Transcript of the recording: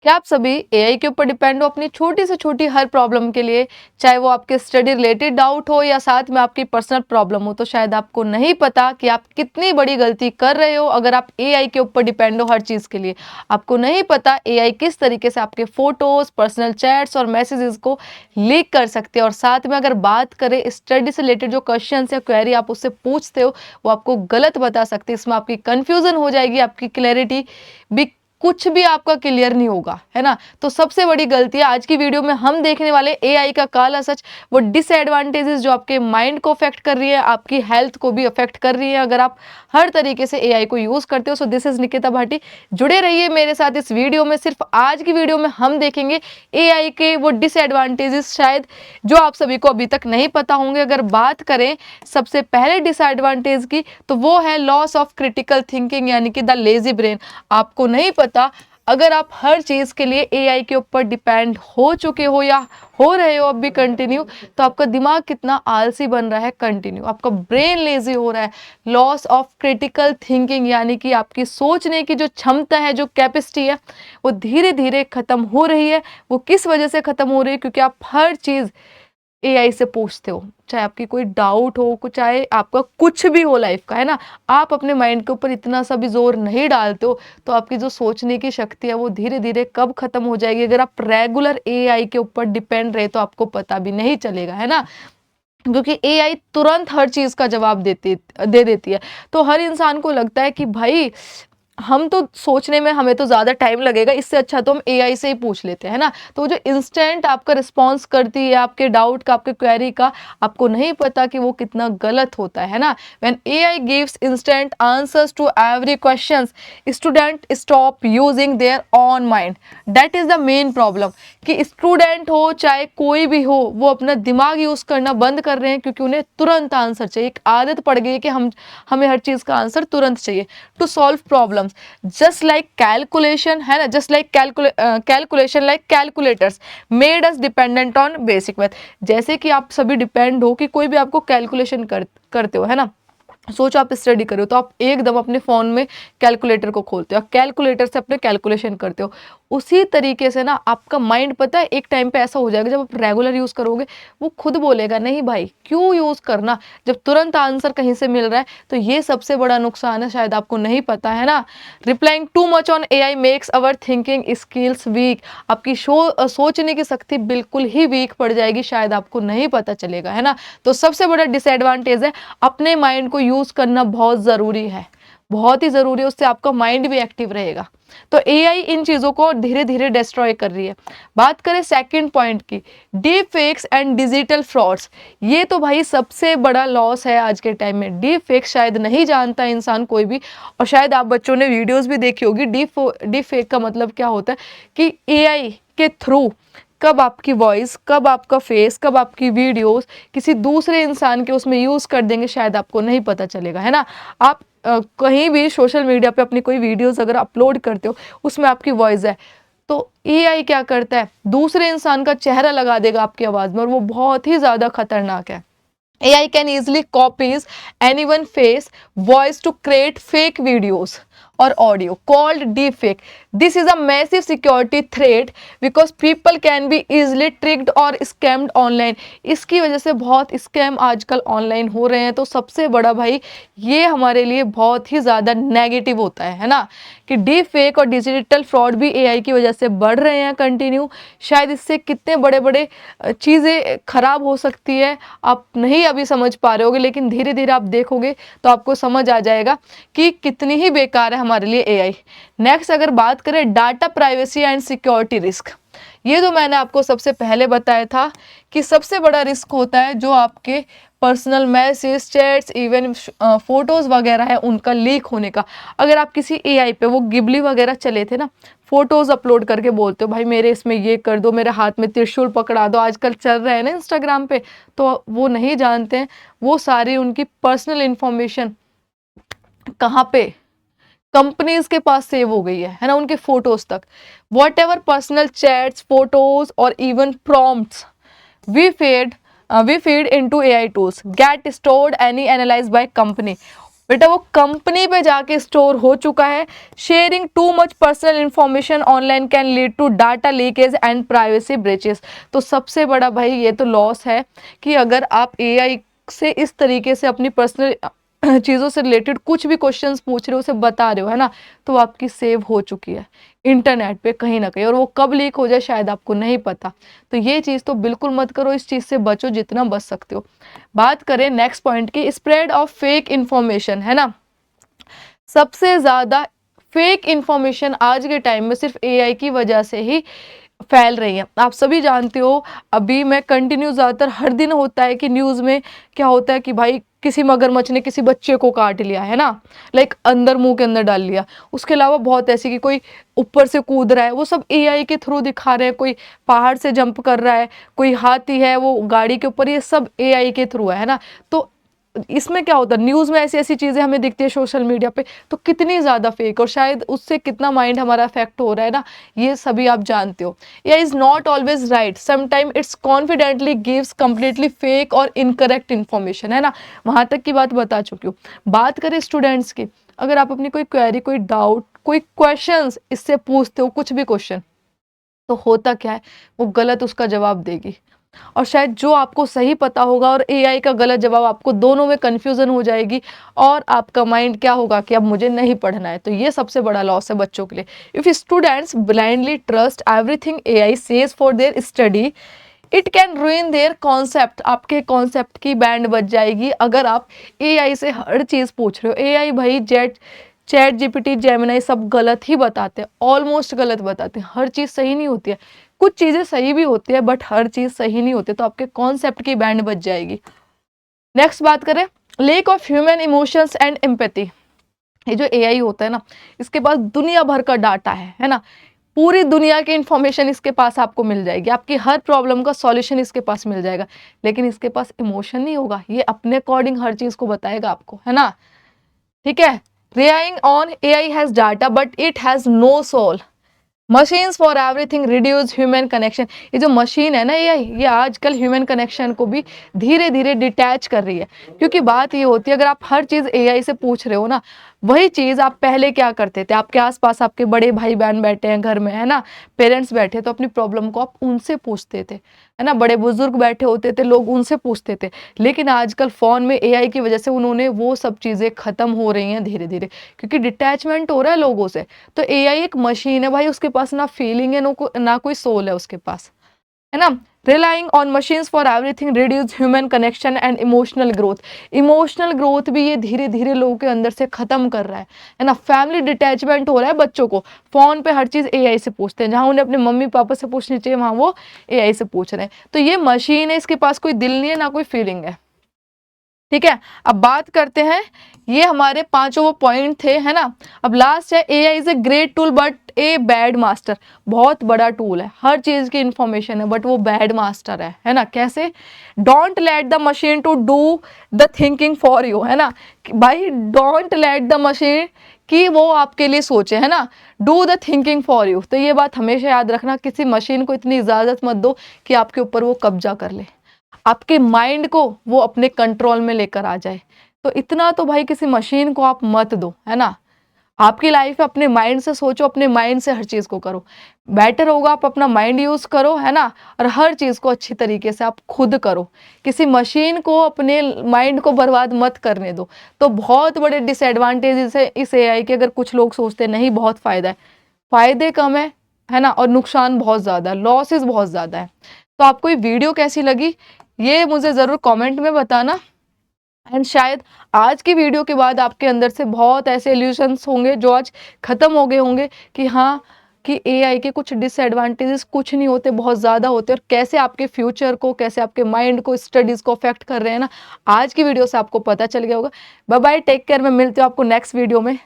क्या आप सभी एआई के ऊपर डिपेंड हो अपनी छोटी से छोटी हर प्रॉब्लम के लिए, चाहे वो आपके स्टडी रिलेटेड डाउट हो या साथ में आपकी पर्सनल प्रॉब्लम हो? तो शायद आपको नहीं पता कि आप कितनी बड़ी गलती कर रहे हो अगर आप एआई के ऊपर डिपेंड हो हर चीज़ के लिए। आपको नहीं पता एआई किस तरीके से आपके फोटोज, पर्सनल चैट्स और मैसेजेस को लीक कर सकते हैं। और साथ में अगर बात करें स्टडी से रिलेटेड जो क्वेश्चन या क्वेरी आप उससे पूछते हो, वो आपको गलत बता सकते हैं। इसमें आपकी कन्फ्यूजन हो जाएगी, आपकी क्लैरिटी भी, कुछ भी आपका क्लियर नहीं होगा, है ना। तो सबसे बड़ी गलती है आज की वीडियो में हम देखने वाले एआई का काला सच, वो डिसएडवांटेजेस जो आपके माइंड को अफेक्ट कर रही है, आपकी हेल्थ को भी अफेक्ट कर रही है अगर आप हर तरीके से एआई को यूज करते हो। So this is Nikita Bhati, जुड़े रहिए मेरे साथ इस वीडियो में। सिर्फ आज की वीडियो में हम देखेंगे एआई के वो डिसएडवांटेजेस शायद जो आप सभी को अभी तक नहीं पता होंगे। अगर बात करें सबसे पहले डिसएडवांटेज की, तो वो है लॉस ऑफ क्रिटिकल थिंकिंग, यानी कि द लेजी ब्रेन। आपको नहीं पता, अगर आप हर चीज के लिए एआई के ऊपर डिपेंड हो चुके हो या हो रहे हो अब भी कंटिन्यू, तो आपका दिमाग कितना आलसी बन रहा है कंटिन्यू, आपका ब्रेन लेजी हो रहा है। लॉस ऑफ क्रिटिकल थिंकिंग, यानी कि आपकी सोचने की जो क्षमता है, जो कैपेसिटी है, वो धीरे धीरे खत्म हो रही है। वो किस वजह से खत्म हो रही है? क्योंकि आप हर चीज एआई से पूछते हो, चाहे आपकी कोई डाउट हो, कुछ चाहे आपका कुछ भी हो लाइफ का, है ना। आप अपने माइंड के ऊपर इतना सा भी जोर नहीं डालते हो, तो आपकी जो सोचने की शक्ति है वो धीरे धीरे कब खत्म हो जाएगी। अगर आप रेगुलर एआई के ऊपर डिपेंड रहे तो आपको पता भी नहीं चलेगा, है ना। क्योंकि एआई तुरंत हर चीज का जवाब दे देती है। तो हर इंसान को लगता है कि भाई हम तो सोचने में हमें तो ज़्यादा टाइम लगेगा, इससे अच्छा तो हम एआई से ही पूछ लेते हैं ना। तो वो जो इंस्टेंट आपका रिस्पॉन्स करती है आपके डाउट का, आपके क्वेरी का, आपको नहीं पता कि वो कितना गलत होता है ना। When AI gives instant answers to every questions, student stop using their own mind. That is the main problem, कि स्टूडेंट हो चाहे कोई भी हो, वो अपना दिमाग यूज करना बंद कर रहे हैं क्योंकि उन्हें तुरंत आंसर चाहिए। एक आदत पड़ गई है कि हमें हर चीज का आंसर तुरंत चाहिए to solve problem. just like calculation, है ना, just like calculation like calculators made us dependent on basic math। जैसे कि आप सभी डिपेंड हो कि कोई भी आपको कैलकुलेशन करते हो, है ना। सोचो आप स्टडी कर रहे हो तो आप एकदम अपने फोन में कैलकुलेटर को खोलते हो, कैलकुलेटर से अपने कैलकुलेशन करते हो। उसी तरीके से ना आपका माइंड, पता है, एक टाइम पे ऐसा हो जाएगा जब आप रेगुलर यूज करोगे, वो खुद बोलेगा नहीं भाई क्यों यूज करना, जब तुरंत आंसर कहीं से मिल रहा है। तो ये सबसे बड़ा नुकसान है, शायद आपको नहीं पता, है ना। Replying too much on AI makes our thinking skills weak. आपकी सोचने की शक्ति बिल्कुल ही वीक पड़ जाएगी, शायद आपको नहीं पता चलेगा, है ना। तो सबसे बड़ा डिसएडवांटेज है, अपने माइंड को यूज करना बहुत जरूरी है, बहुत ही जरूरी है, उससे आपका माइंड भी एक्टिव रहेगा। तो एआई इन चीजों को धीरे धीरे डिस्ट्रॉय कर रही है। बात करें सेकंड पॉइंट की, deep fakes and digital frauds. ये तो भाई सबसे बड़ा लॉस है आज के टाइम में। डीप फेक शायद नहीं जानता इंसान कोई भी, और शायद आप बच्चों ने वीडियोस भी देखी होगी। डीप फेक का मतलब क्या होता है कि एआई के थ्रू कब आपकी वॉइस, कब आपका फेस, कब आपकी वीडियोस किसी दूसरे इंसान के उसमें यूज कर देंगे, शायद आपको नहीं पता चलेगा, है ना। आप कहीं भी सोशल मीडिया पे अपनी कोई वीडियोस अगर अपलोड करते हो, उसमें आपकी वॉइस है, तो एआई क्या करता है, दूसरे इंसान का चेहरा लगा देगा आपकी आवाज में, और वो बहुत ही ज्यादा खतरनाक है। AI can easily copies anyone face voice to create fake videos or audio called deepfake. This is a massive security threat because people can be easily tricked or scammed online. इसकी वजह से बहुत स्कैम आजकल online हो रहे हैं। तो सबसे बड़ा भाई ये हमारे लिए बहुत ही ज़्यादा नेगेटिव होता है ना, कि डीप फेक और डिजिटल फ्रॉड भी एआई की वजह से बढ़ रहे हैं कंटिन्यू। शायद इससे कितने बड़े बड़े चीज़ें खराब हो सकती है, आप नहीं अभी समझ पा रहे होगे, लेकिन धीरे धीरे आप देखोगे तो आपको समझ आ जाएगा कि कितनी ही बेकार है हमारे लिए एआई। नेक्स्ट अगर बात करें data privacy and security risk, ये जो मैंने आपको सबसे पहले बताया था कि सबसे बड़ा रिस्क होता है जो आपके personal message, chats, even photos वगैरह है उनका लीक होने का। अगर आप किसी एआई पे, वो गिबली वगैरह चले थे ना, फोटोज अपलोड करके बोलते हो भाई मेरे इसमें ये कर दो, मेरे हाथ में त्रिशूल पकड़ा दो, आजकल चल रहा है ना इंस्टाग्राम पे, तो वो नहीं जानते हैं वो सारी उनकी पर्सनल इंफॉर्मेशन कहाँ पे, कंपनीज के पास सेव हो गई है ना, उनके फोटोज तक। Whatever personal chats, photos और even prompts we feed into AI tools get stored and analyzed by company। बेटा वो कंपनी पे जाके स्टोर हो चुका है। Sharing too much personal information online can lead to data leakage and privacy breaches. तो सबसे बड़ा भाई ये तो लॉस है कि अगर आप एआई से इस तरीके से अपनी पर्सनल चीज़ों से रिलेटेड कुछ भी क्वेश्चंस पूछ रहे हो, उसे बता रहे हो, है ना, तो आपकी सेव हो चुकी है इंटरनेट पे कहीं ना कहीं, और वो कब लीक हो जाए शायद आपको नहीं पता। तो ये चीज़ तो बिल्कुल मत करो, इस चीज़ से बचो जितना बच सकते हो। बात करें नेक्स्ट पॉइंट की, स्प्रेड ऑफ फेक इंफॉर्मेशन, है ना। सबसे ज़्यादा फेक इंफॉर्मेशन आज के टाइम में सिर्फ एआई की वजह से ही फैल रही है। आप सभी जानते हो, अभी मैं कंटिन्यू ज़्यादातर हर दिन होता है कि न्यूज़ में क्या होता है कि भाई किसी मगरमच्छ ने किसी बच्चे को काट लिया, है ना, लाइक अंदर मुंह के अंदर डाल लिया। उसके अलावा बहुत ऐसी कि कोई ऊपर से कूद रहा है, वो सब एआई के थ्रू दिखा रहे हैं। कोई पहाड़ से जंप कर रहा है, कोई हाथी है वो गाड़ी के ऊपर, ये सब एआई के थ्रू है ना। तो इसमें क्या होता है, न्यूज़ में ऐसी ऐसी चीज़ें हमें दिखती है सोशल मीडिया पे, तो कितनी ज़्यादा फेक, और शायद उससे कितना माइंड हमारा अफेक्ट हो रहा है ना, ये सभी आप जानते हो। या is not always right, sometime it's confidently gives completely fake और इनकरेक्ट इन्फॉर्मेशन, है ना। वहाँ तक की बात बता चुकी हूँ। बात करें स्टूडेंट्स की, अगर आप अपनी कोई क्वेरी, कोई डाउट, कोई क्वेश्चन इससे पूछते हो, कुछ भी क्वेश्चन, तो होता क्या है, वो गलत उसका जवाब देगी, और शायद जो आपको सही पता होगा और एआई का गलत जवाब, आपको दोनों में कंफ्यूजन हो जाएगी, और आपका माइंड क्या होगा कि अब मुझे नहीं पढ़ना है। तो ये सबसे बड़ा लॉस है बच्चों के लिए। If students blindly trust everything AI says for their study, it can ruin their concept. आपके कॉन्सेप्ट की बैंड बज जाएगी अगर आप एआई से हर चीज़ पूछ रहे हो। एआई भाई चैट जीपीटी, जेमिनाई सब गलत ही बताते हैं, ऑलमोस्ट गलत बताते हैं, हर चीज़ सही नहीं होती है। कुछ चीज़ें सही भी होती है बट हर चीज़ सही नहीं होती, तो आपके कॉन्सेप्ट की बैंड बज जाएगी। नेक्स्ट बात करें, lake of human emotions and empathy. ये जो एआई होता है ना, इसके पास दुनिया भर का डाटा है ना, पूरी दुनिया की इंफॉर्मेशन इसके पास आपको मिल जाएगी, आपकी हर प्रॉब्लम का सॉल्यूशन इसके पास मिल जाएगा, लेकिन इसके पास इमोशन नहीं होगा। ये अपने अकॉर्डिंग हर चीज़ को बताएगा आपको, है ना, ठीक है। Relying on AI has data but it has no soul. Machines for everything reduce human connection. ये जो मशीन है ना एआई, ये आजकल ह्यूमन कनेक्शन को भी धीरे धीरे डिटैच कर रही है। क्योंकि बात ये होती है, अगर आप हर चीज़ एआई से पूछ रहे हो ना, वही चीज़ आप पहले क्या करते थे, आपके आसपास आपके बड़े भाई बहन बैठे हैं घर में, है ना, पेरेंट्स बैठे, तो अपनी प्रॉब्लम को आप उनसे पूछते थे, है ना, बड़े बुजुर्ग बैठे होते थे, लोग उनसे पूछते थे। लेकिन आजकल फ़ोन में एआई की वजह से उन्होंने वो सब चीज़ें ख़त्म हो रही हैं धीरे धीरे, क्योंकि डिटैचमेंट हो रहा है लोगों से। तो एआई एक मशीन है भाई, उसके पास ना फीलिंग है, ना कोई सोल है उसके पास, है ना। Relying on machines for everything reduce human connection and emotional growth. Emotional growth भी ये धीरे धीरे लोगों के अंदर से खत्म कर रहा है ना। फैमिली डिटैचमेंट हो रहा है, बच्चों को फोन पे हर चीज़ एआई से पूछते हैं, जहाँ उन्हें अपने मम्मी पापा से पूछनी चाहिए वहाँ वो एआई से पूछ रहे हैं। तो ये मशीन है, इसके पास कोई दिल नहीं है, ना कोई फीलिंग है, ठीक है। अब बात करते हैं, ये हमारे पांचों वो पॉइंट थे, है ना। अब लास्ट है, AI is a great tool but a bad master. बहुत बड़ा टूल है, हर चीज की इंफॉर्मेशन है, बट वो बैड मास्टर है ना। कैसे? Don't let the machine to do the thinking for you, है ना। भाई डोंट लेट द मशीन कि वो आपके लिए सोचे, है ना, do the thinking for you. तो ये बात हमेशा याद रखना, किसी मशीन को इतनी इजाजत मत दो कि आपके ऊपर वो कब्जा कर ले, आपके माइंड को वो अपने कंट्रोल में लेकर आ जाए। तो इतना तो भाई किसी मशीन को आप मत दो, है ना। आपकी लाइफ में अपने माइंड से सोचो, अपने माइंड से हर चीज़ को करो। बेटर होगा आप अपना माइंड यूज़ करो, है ना, और हर चीज़ को अच्छी तरीके से आप खुद करो। किसी मशीन को अपने माइंड को बर्बाद मत करने दो। तो बहुत बड़े डिसएडवांटेजेस है इस एआई के। अगर कुछ लोग सोचते नहीं बहुत फ़ायदा है, फ़ायदे कम है ना, और नुकसान बहुत ज़्यादा है, लॉसेस बहुत ज़्यादा है। तो आपको ये वीडियो कैसी लगी ये मुझे ज़रूर कमेंट में बताना। एंड शायद आज की वीडियो के बाद आपके अंदर से बहुत ऐसे इल्यूशंस होंगे जो आज ख़त्म हो गए होंगे कि हाँ, कि एआई के कुछ डिसएडवांटेजेस कुछ नहीं होते, बहुत ज़्यादा होते, और कैसे आपके फ्यूचर को, कैसे आपके माइंड को, स्टडीज़ को अफेक्ट कर रहे हैं ना। आज की वीडियो से आपको पता चल गया होगा। Bye bye, take care. मैं मिलती हूँ आपको नेक्स्ट वीडियो में।